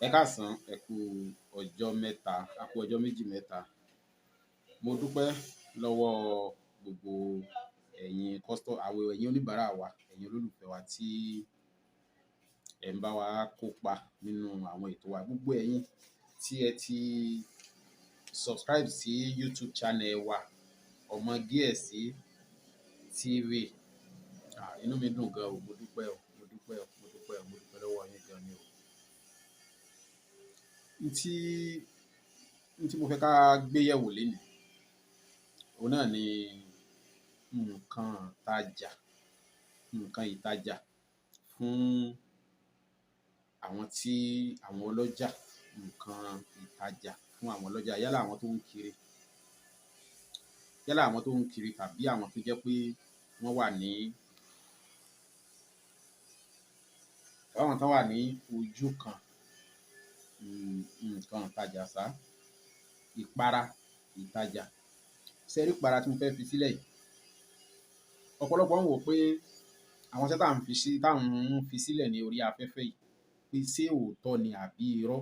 Ẹ káàsán, ẹ kú ọjọ́ mẹ́ta, a kú ọjọ́ méjì mẹ́ta. Mo dúpẹ́ lọ́wọ́ gbogbo ẹ̀yin oníbàárà wa, ẹ̀yin olólùfẹ́ wa tí ẹ̀ ń bá wa kópa nínú àwọn ètò wa. Gbogbo ẹ̀yin tí ẹ ti subscribe sí YouTube channel wa, Ọmọ Gíẹ̀sí TV. Inú mi dùn gan o, mo dúpẹ́ o, mo dúpẹ́ o, mo dúpẹ́ o, mo dúpẹ́ lọ́wọ́ yín gan ni o. Ntí mo fẹ́ ká gbé yẹ̀wò lénìí, òun náà ni nǹkan ìtajà fún àwọn ọlọ́jà, nǹkan ìtajà fún àwọn ọlọ́jà, yálà àwọn tó ń kiri tàbí àwọn tó jẹ́ pé wọ́n wà ní ojú kan. Nǹkan ìtajà sá, ìpara ìtajà. Sẹ́rí ìpara tí mo fẹ́ fi sílẹ̀ yìí, ọ̀pọ̀lọpọ̀ ń wò pé àwọn iṣẹ́ táwọn ń fi sílẹ̀ ní orí afẹ́fẹ́ yìí pé ṣé òótọ́ ni àbí irọ́.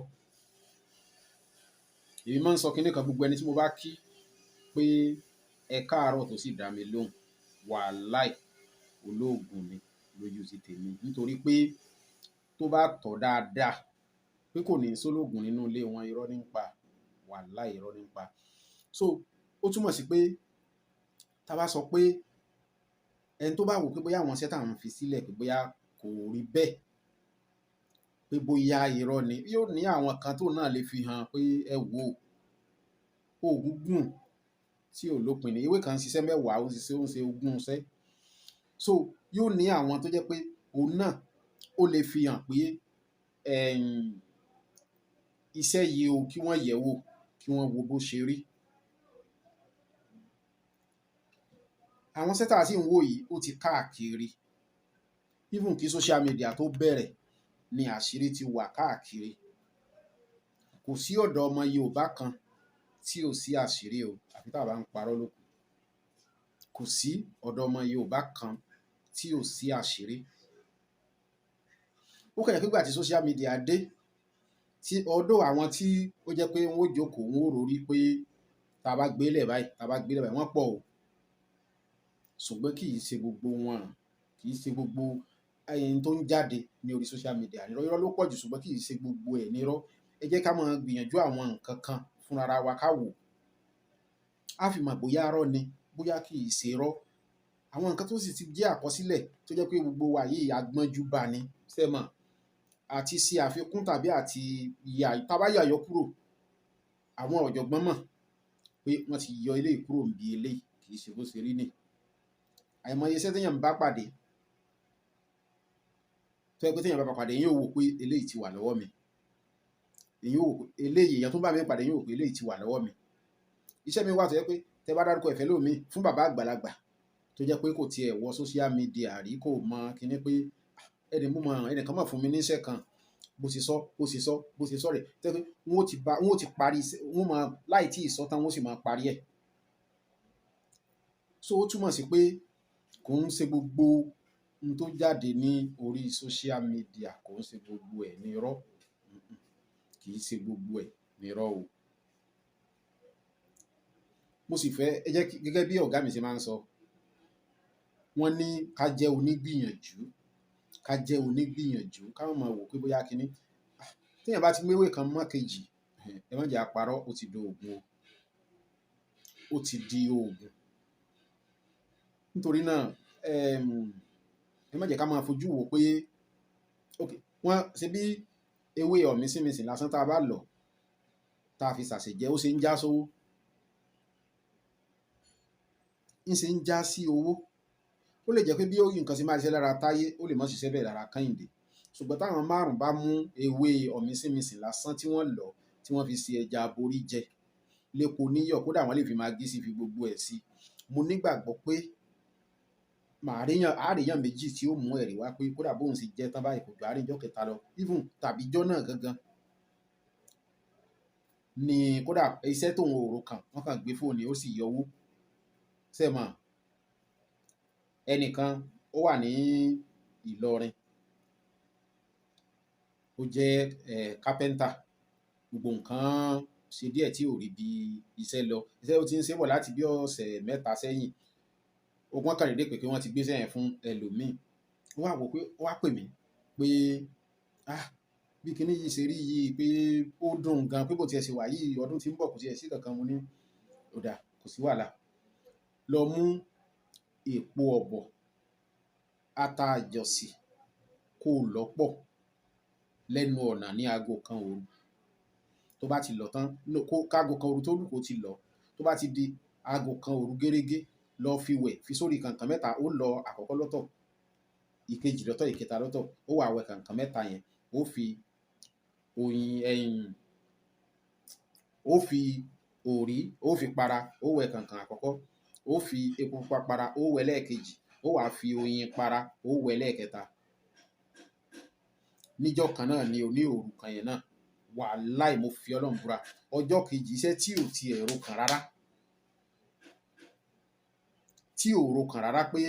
Èmi máa ń sọ kinní kan, gbogbo ẹni tí mo bá kí pé ẹ káàárọ̀ tó sì dá mi lóhùn, wàláì olóògùn ni lójú ti tèmi, nítorí pé tó bá tọ̀ dáadáa pé kò ní sólógùn nínú ilé wọn, irọ́ ní ń pa, wàláì irọ́ ní ń pa. So ó túmọ̀ sí pé tá a bá sọ pé ẹni tó bá wò pé bóyá àwọn iṣẹ́ táwọn fi sílẹ̀ pé bóyá kò rí bẹ́ẹ̀, pé bóyá irọ́ ni, yóò ní àwọn kan tó náà lè fi hàn pé ẹ wò oògùn gùn tí ò lópin ní, ewé kan ń ṣiṣẹ́ mẹ́wàá, ó ń ṣe ogún iṣẹ́. So yóò ní àwọn tó jẹ́ pé òun náà ó lè fi hàn pé iṣẹ́ yìí o, kí wọ́n yẹ̀ wò, kí wọ́n wo bó ṣe rí. Àwọn iṣẹ́ tá a sì ń wò yìí ó ti káàkiri, even kí social media tó bẹ̀rẹ̀ ni àṣírí ti wà káàkiri. Kò sí ọ̀dọ̀ ọmọ Yorùbá kan tí ò sí àṣírí o, àfi tá a bá ń parọ́ lókù. Kò sí ọ̀dọ̀ ọmọ Yorùbá kan tí ò sí àṣírí. Ó kàn jẹ́ pé ìgbà tí social media dé, tí ọ̀dọ̀ àwọn tí ó jẹ́ pé wọ́n ó jókòó, wọ́n ó rorí pé tá a bá gbélé báyìí, wọ́n pọ̀ o. Ṣùgbọ́n kì í ṣe gbogbo wọn, kì í ṣe gbogbo ẹyin tó ń jáde ní orí social media nírọ́. Irọ́ ló pọ̀ jù, ṣùgbọ́n kì í ṣe gbogbo ẹ̀ nírọ́. Ẹ jẹ́ ká máa gbìyànjú àwọn nǹkan kan fúnra ra wa ká wò. A fi mọ̀ bóyá irọ́ ni, bóyá kì í ṣe irọ́. Àwọn nǹkan tó sì ti jẹ́ àkọsílẹ̀ tó jẹ́ pé gbogbo wa yìí agbọ́njú bá ni, ṣé mọ̀, àti ṣe àfikún tàbí àti tá bá yọ kúrò, àwọn ọ̀jọ̀gbọ́n mọ̀ pé wọ́n ti yọ eléyìí kúrò níbi eléyìí, kì í ṣe bó ṣe rí nì. Àìmọye iṣẹ́ téèyàn ń bá pàdé tó yẹ pé téèyàn bá pàdé, èyàn ò wò pé eléyìí ti wà lọ́wọ́ mi. Èyàn tó bá mi pàdé, èyàn ò wò pé eléyìí ti wà lọ́wọ́ mi. Iṣẹ́ mi wà tó jẹ́ pé tẹ bá dárúkọ ẹ̀fẹ́ lómi fún bàbá àgbàlagbà tó jẹ́ pé kò tiẹ̀ wọ social media rí, kò mọ kinní pé ẹnìkan mọ̀ fún mi ní iṣẹ́ kan, bó ṣe sọ rẹ̀, tẹ́ pé wọ́n ó ti parí iṣẹ́, wọ́n máa láì tí ì sọ tán, wọ́n sì máa parí ẹ̀. So ó túmọ̀ sí pé kò ń ṣe gbogbo ohun tó jáde ní orí social media, kò ń ṣe gbogbo ẹ̀ ní irọ́. Kì í ṣe gbogbo ẹ̀ ní irọ́ o. Mo sì fẹ́, ẹ jẹ́ gẹ́gẹ́ bí ọ̀gá mi ṣe máa ń sọ, wọ́n ní ká jẹ́ onígbìyànjú, ká máa wò pé bóyá kinní. Téèyàn bá ti méwé kan mọ́ kejì, ẹ má jẹ́ á parọ́, ó ti di oògùn o. Ó ti di oògùn. Nítorí náà ẹ má jẹ́ ká máa fojú wò pé wọ́n ṣe bí ewé ọ̀mísínmisìn lásán tá a bá lọ̀, tá a fi ṣàṣejẹ, ó ṣe ń já sówó. ń ṣe ń já sí owó. Ó lè jẹ́ pé bí nǹkan ṣe máa ṣiṣẹ́ lára Táyé, ó lè má ṣiṣẹ́ bẹ́ẹ̀ lára Kẹ́hìndé. Ṣùgbọ́n táwọn márùn-ún bá mú ewé ọ̀mísínmisìn lásán tí wọ́n lọ̀, tí wọ́n fi ṣe ẹja aborí jẹ, lépo níyọ̀, kódà wọ́n lè fi magí sí, fi gbogbo ẹ̀ sí, mo nígbàgbọ́ pé àríyàn méjì tí ó mú ẹ̀rí wá pé kódà bóun sì jẹ́ tán báyìí kò jọ àríjọ́ kẹta lọ, even tàbí ijọ́ náà gangan ni kódà iṣẹ́ tóun ò rò kàn, wọ́n kàn gbé fóònù ó sì yọwó. Ṣé mọ̀, ẹnìkan ó wà ní Ìlọrin, ó jẹ́ kápẹ́ńtà, gbogbo nǹkan ṣe díẹ̀ tí ò rí bí iṣẹ́ lọ, iṣẹ́ ó ti ń ṣe bọ̀ láti bí ọ̀sẹ̀ mẹ́ta sẹ́yìn, ogun kan dédé pé kí wọ́n ti gbé sẹ́yìn fún ẹlòmíì. Ó wá wò pé ó wá pè mí pé bí kinní yìí ṣe rí yìí pé ó dùn gan, pé bó tiẹ̀ ṣe wà yìí ọdún tí ń bọ̀ kò tiẹ̀ sí kankan. Mo ní ó dà, kò sí wàhálà, lọ mú èpo ọ̀bọ̀, ata àjọsì kó lọ́pọ̀ lẹ́nu ọ̀nà ní aago kan òru. Tó bá ti lọ tán káago kan òru tó lù kó ti lọ, tó bá ti di aago kan òru gẹ́rẹ́gẹ́ lọ fi wẹ̀, fi sórí kànkàn mẹ́ta. Ó lọ àkọ́kọ́ lọ́tọ̀, ìkejì lọ́tọ̀, ìkẹta lọ́tọ̀. Ó wà wẹ̀ kànkàn mẹ́ta yẹn, ó fi òrí ó fi para, ó wẹ̀ kànkàn àkọ́kọ́. Ó fi epo pupa para, ó wẹ̀ lẹ́ẹ̀kejì. Ó wá fi oyin para, ó wẹ̀ lẹ́ẹ̀kẹta. Níjọ́ kan náà ni òní òru kan yẹn náà, wàláì mo fi Ọlọ́run búra, ọjọ́ kejì iṣẹ́ tí ò ti ẹ̀rọ kan rárá, tí ò ro kan rárá pé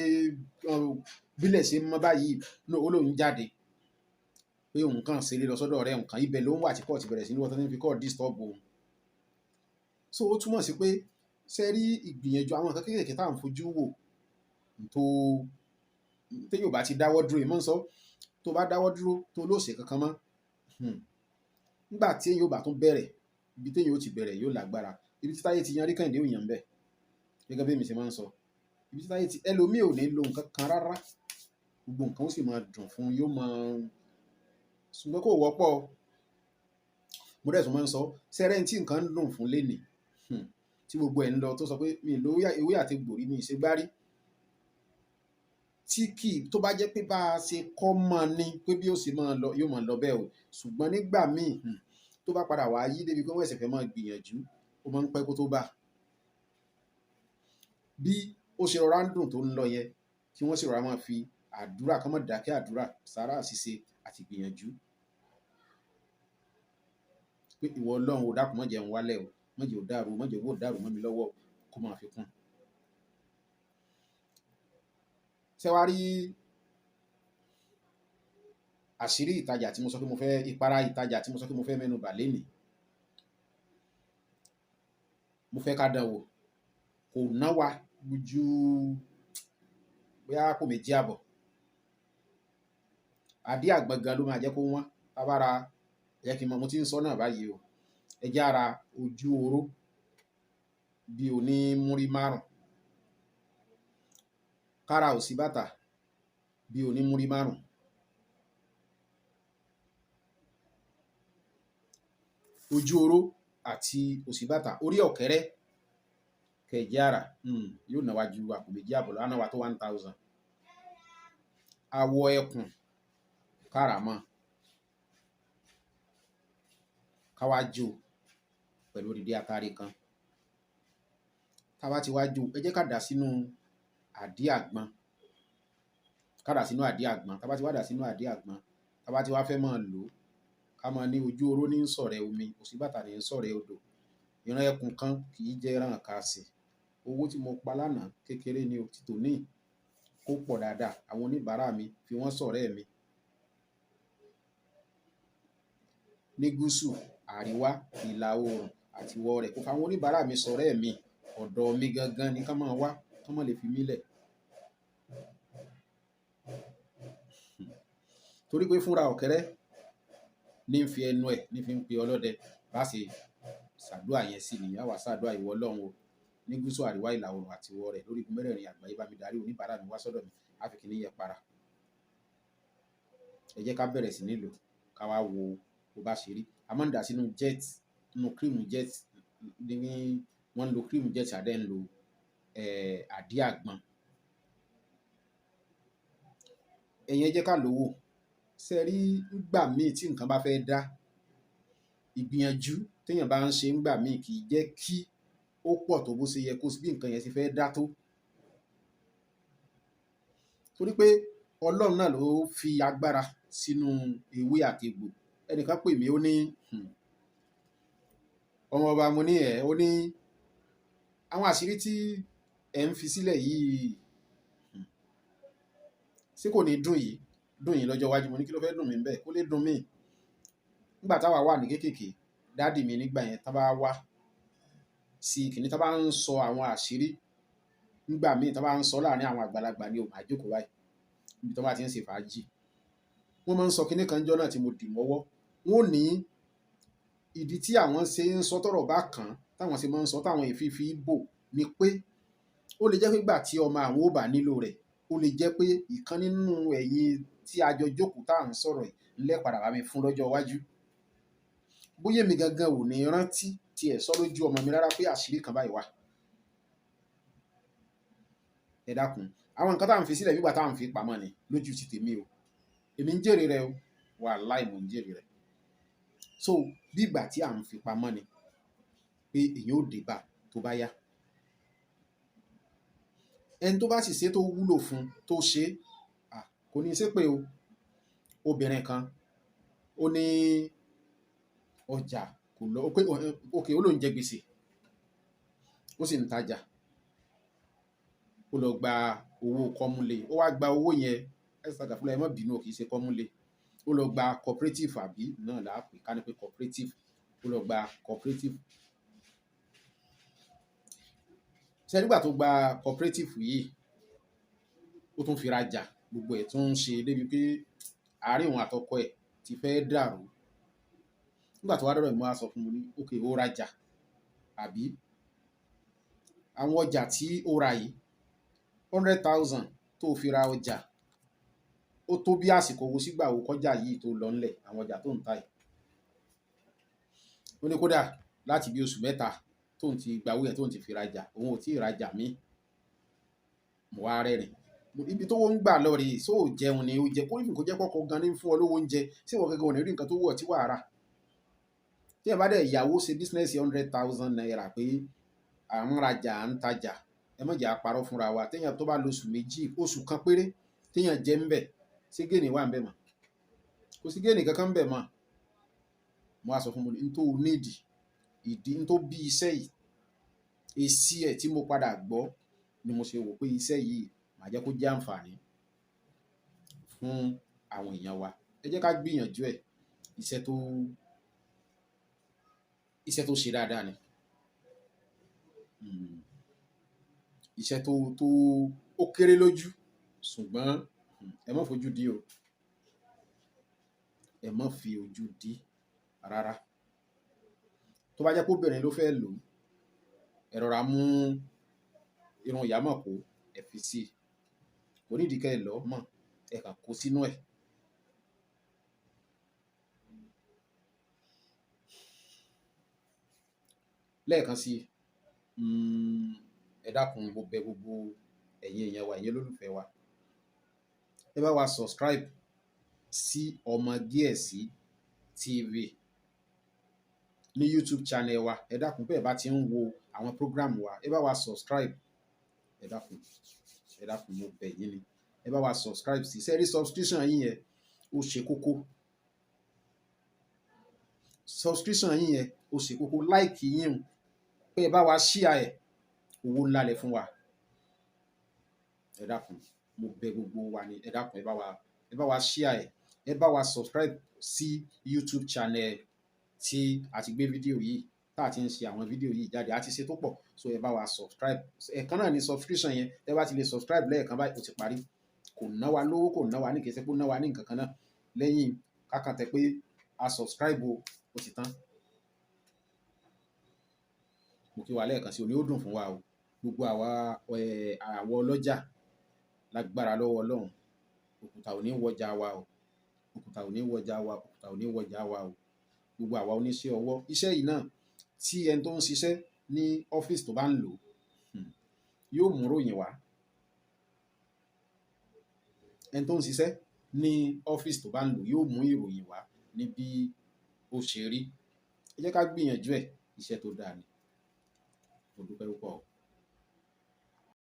bílẹ̀ ṣe mọ́ báyìí ó lóun jáde pé òun kàn ṣeré lọ sọ́dọ̀ ọ̀rẹ́ nǹkan ibẹ̀ ló ń wà tí kò ti bẹ̀rẹ̀ sí ní wọ́n tó ní fi kọ́ disturb òun. So ó túmọ̀ sí pé ṣe rí ìgbìyànjú àwọn nǹkan kéékèèké tá à ń fojú wò tó téèyàn ò bá ti dáwọ́ dúró. Ìmọ̀ ń sọ tó bá dáwọ́ dúró tó lóòṣè kankan mọ́, nígbà tí èyàn ò bá tún bẹ̀rẹ̀, ibi téèyàn ó ti bẹ̀rẹ̀ yóò lágbára. Ibi tí Táyé ti yan rí Kẹ́hìndé ò yàn bẹ́ẹ̀, gẹ́gẹ́ bí èmi ṣe máa ń sọ. Ibi tí Táyé ti ẹlòmíì ò ní lo nǹkan kan rárá, gbogbo nǹkan ó sì máa dùn fún un, yóò máa, ṣùgbọ́n kò wọ́pọ̀. Mo dẹ̀ tún máa ń sọ sẹ́rẹ́ tí nǹkan ń dùn fún lénìí, tí gbogbo ẹ̀ ń lọ tó sọ pé mi ò lo ewé àti gbòrí mi ṣe gbárí, tí kì í tó bá jẹ́ pé bá a ṣe kọ́ mọ́ ni pé bí ó sì máa lọ yóò máa lọ bẹ́ẹ̀ o. Ṣùgbọ́n nígbà míì tó bá padà wá yí débi pé wọ́n ẹ̀sẹ̀ fẹ́ máa gbìyànjú, ó máa ń pẹ́ kó tó bá. Bí ó ṣe rọra ń dùn tó ń lọ yẹn, kí wọ́n sì rọra máa fi àdúrà, kán má dákẹ́ àdúrà, sàárà ṣíṣe àti gbìyànjú. Pé ìwọ Ọlọ́run ò dákun má jẹ́ n wálẹ̀ o, má jẹ́ ó dàrú, má jẹ́ owó dàrú mọ́ mi lọ́wọ́, kó máa fi kún. Ṣé wàá rí àṣírí ìtajà tí mo sọ pé mo fẹ́, ìpara ìtajà tí mo sọ pé mo fẹ́ mẹ́nu bà lénìí, mo fẹ́ ká dán wò. Kò ná wa ju bóyá àpò méjì àbọ̀. Àdí àgbọn gan ló máa jẹ́ kó wọ́n. Tá bá ra, ẹ jẹ́ kí n mọ̀, mo ti ń sọ náà báyìí o. Ẹ jẹ́ á ra ojú oró bí oní múrí 5, kára òsì bàtà bí oní múrí 5, ojú oró àti òsì bàtà orí ọ̀kẹ́rẹ́ kẹ̀jẹ́ àrà yóò náwó ju àpò méjì àbọ̀ lọ, á náwó tó 1000. Awọ ẹkùn káràmọ́ káwá jó pẹ̀lú odidi àtàrí kan. Tá bá ti wá jó, ẹ jẹ́ ká dà sínú àdí àgbọn, ká dà sínú àdí àgbọn. Tá bá ti wá dà sínú àdí àgbọn, tá bá ti wá fẹ́ máa lò, ká máa ní ojú oró ní sọ̀rẹ́ omi, òsì bàtà ní sọ̀rẹ́ odò. Ìran ẹkùn kan kì í jẹ́ ẹran kàsì. Owó tí mo pa lánàá kékeré ni o, ti tòní kó pọ̀ dáadáa. Àwọn oníbàárà mi fi wọ́n sọ̀rẹ́ mi ní gúúsù, àríwá, ìlà oòrùn àti ìwọ̀ rẹ̀. Kò fa àwọn oníbàárà mi sọ̀rẹ́ mi, ọ̀dọ̀ mi gangan ni ká máa wá, ká má lè fi mí lẹ̀. Torí pé fúnra ọ̀kẹ́rẹ́ ní ń fi ẹnu ẹ̀ ní fi ń pe ọlọ́dẹ. Bá ṣe ṣàdúà yẹn sí ni, àwa ṣàdúà ìwọ Ọlọ́run o, ní gúúsù, àríwá, ìlà oòrùn àti ìwọ̀ rẹ̀, lórí igun mẹ́rẹ̀ẹ̀rin àgbáyé, bá mi darí oníbàárà mi wá sọ́dọ̀ mi, á fi kíní yẹn para. Ẹ jẹ́ ká bẹ̀rẹ̀ sí ní lò, ká wá wo bó bá ṣe rí. A máa ń dà sínú jet, nínú cream jet, ní wọ́n ń lo cream jet, àdẹ́ ń lo àdí àgbọn. Ẹ̀yin ẹ jẹ́ ká lò wò. Ṣé rí nígbà míì tí nǹkan bá fẹ́ dá, ìgbìyànjú téèyàn bá ń ṣe nígbà míì kì í jẹ́ kí ó pọ̀ tó bó ṣe yẹ kó sí bí nǹkan yẹn ṣe fẹ́ dá tó. Torí pé Ọlọ́run náà ló fi agbára sínú ewé àti egbò. Ẹnìkan pè mí, ó ní ọmọ ọba, mo ní ó ní àwọn àṣírí tí ẹ̀ ń fi sílẹ̀ yìí ṣé kò ní dùn yìí lọ́jọ́ iwájú? Mo ní kí ló fẹ́ dùn mí bẹ́ẹ̀, kó lè dùn mí. nígbà táwa wà ní kéékèèké dáàdì mi nígbà yẹn tá bá wá sí kìnní tá bá ń sọ àwọn àṣírí nígbà míì tá bá ń sọ láàrin àwọn àgbàlagbà ni ò máa jókòó báyìí níbi tó bá ti ń ṣe fàájì wọ́n máa ń sọ kìnní kan jọ́ náà tí mo dì mọ́wọ́ wọ́n ní ìdí tí àwọn ṣe ń sọ tọ́rọ̀ bá kàn táwọn ṣe máa ń sọ táwọn ìfífi bò ni pé ó lè jẹ́ pé gbà tí ọmọ àwọn ò bá nílò rẹ̀ ó lè jẹ́ pé ìkan nínú ẹ̀yin tí a jọ jókòó tá à ń sọ̀rọ̀ yìí ńlẹ́ padà bá mi fún lọ́jọ́ iwájú bóyá èmi gangan ò ní rántí tiẹ̀ sọ lójú ọmọ mi rárá pé àṣírí kan báyìí wà. Ẹ dákun àwọn nǹkan tá à ń fi sílẹ̀ nígbà tá à ń fi pamọ́ ni lójú ti tèmi o èmi ń jèrè rẹ o wàláhì mò ń jèrè rẹ so bí ìgbà tí à ń fi pamọ́ ni pé èyàn ò dé bá tó bá yá ẹni tó bá sì ṣe tó wúlò fún tó ṣe kò ní í ṣe pé o obìnrin kan ó ní ọjà kò lọ pé òkè ó ló ń jẹ gbèsè ó sì ń tajà ó lọ gba owó kọ́múlé ó wá gba owó yẹn ẹ̀sán àgàfúnlẹ̀ ẹ̀ mọ́ bínú kì í ṣe kọ́múlé ó lọ gba cooperative àbí náà là á pè ká ní pé cooperative ó lọ gba cooperative ṣe nígbà tó gba cooperative yìí ó tún fi rajà gbogbo ẹ̀ tún ń ṣe débi pé àárín òun àtọkọ ẹ̀ ti fẹ́ dàrú nígbà tó wá dọ̀rọ̀ ìmọ̀ á sọ fún mi ní òkè ó rajà àbí àwọn ọjà tí ó ra yìí 100,000 tó fi ra ọjà ó tó bí àsìkò owó sígbà wo kọjá yìí tó lọ ńlẹ̀ àwọn ọjà tó ń ta yìí ó ní kódà láti bí oṣù mẹ́ta tó ń ti gbàwó yẹn tó ń ti fi rajà òun ò tí ì rajà míì mo wá rẹ́rìn ibi tó wọ́n ń gbà lọ rèé sóò jẹun ni ó jẹ kó ìfìkó jẹ́ pọ́kọ gan ní fún ọ lówó oúnjẹ tí wọ́n gẹ́gẹ́ wọn ní rí nǹkan tó wọ̀ tí wàá rà tí ẹ bá dẹ̀ ìyàwó ṣe bísínẹ́sì 100,000 naira pé à ń rajà à ń tajà ẹ má jẹ́ àparọ́ fúnra wa téèyàn tó bá lo oṣù méjì oṣù kan péré téèyàn jẹ́ ń bẹ̀ ṣé géènì wà ń bẹ̀ mọ́ kò sí géènì kankan ń bẹ̀ mọ́ mo wá sọ fún mi ní tó nídìí ìdí tó bí iṣẹ́ yìí èsì ẹ̀ tí mo padà gbọ́ ni mo ṣe wò pé iṣẹ́ yìí màá jẹ́ kó jẹ́ àǹfààní fún àwọn èèyàn wa ẹ jẹ́ ká gbìyànjú ẹ̀ iṣẹ́ tó ṣe dáadáa ni iṣẹ́ tó ó kéré lójú ṣùgbọ́n ẹ má fojú di o ẹ má fi ojú di rárá tó bá jẹ́ pé obìnrin ló fẹ́ lò ẹ rọra mú irun ìyá mọ̀ kó ẹ fi sí kò nídìí kẹ́ ẹ lọ́ mọ̀ ẹ kàn kó sínú ẹ̀ lẹ́ẹ̀kan sí ẹ dákun mo bẹ̀ gbogbo ẹ̀yin èèyàn wa ẹ̀yin olólùfẹ́ wa ẹ bá wa subscribe sí Ọmọ Gíẹ̀sì TV ní YouTube channel wa ẹ dákun bẹ́ẹ̀ bá ti ń wo àwọn program wa ẹ bá wa subscribe ẹ dákun mo bẹ̀ yín ni ẹ bá wa subscribe sí sẹ́rí subscription yín yẹn ó ṣe kókó subscription yín yẹn ó ṣe kókó like yín pé ẹ bá wa share ẹ̀ owó ńlá lẹ fún wa ẹ dákun mo bẹ̀ gbogbo wa ni ẹ dákun ẹ bá wa share ẹ bá wa subscribe sí YouTube channel tí a ti gbé fídíò yìí tá a ti ń ṣe àwọn fídíò yìí jáde a ti ṣe tó pọ̀ so ẹ bá wa subscribe ẹ̀kan náà ni subscription yẹn ẹ bá ti lè subscribe lẹ́ẹ̀kan báyìí ó ti parí kò ná wa lówó kò ná wa ní kìí ṣe pé ó ná wa ní nǹkan kan náà lẹ́yìn kákan tẹ pé a subscribe ó ti tán mo kí wa lẹ́ẹ̀kan sí òní ó dùn fún wa o gbogbo àwa ọlọ́jà lágbára lọ́wọ́ Ọlọ́run òkúta ò ní wọjà wa o òkúta ò ní wọjà wa òkúta ò ní wọjà wa o gbogbo àwa oníṣẹ́ ọwọ́ iṣẹ́ yìí náà tí ẹni tó ń ṣiṣẹ́ ní ọ́fíìsì tó bá ń lò yóò mú ròyìn wá ẹni tó ń ṣiṣẹ́ ní ọ́fíìsì tó bá ń lò yóò mú ìròyìn wá ní bí ó ṣe rí ẹ jẹ́ ká gbìyànjú ẹ̀ iṣẹ́ tó dáa ni mo dúpẹ́ púpọ̀.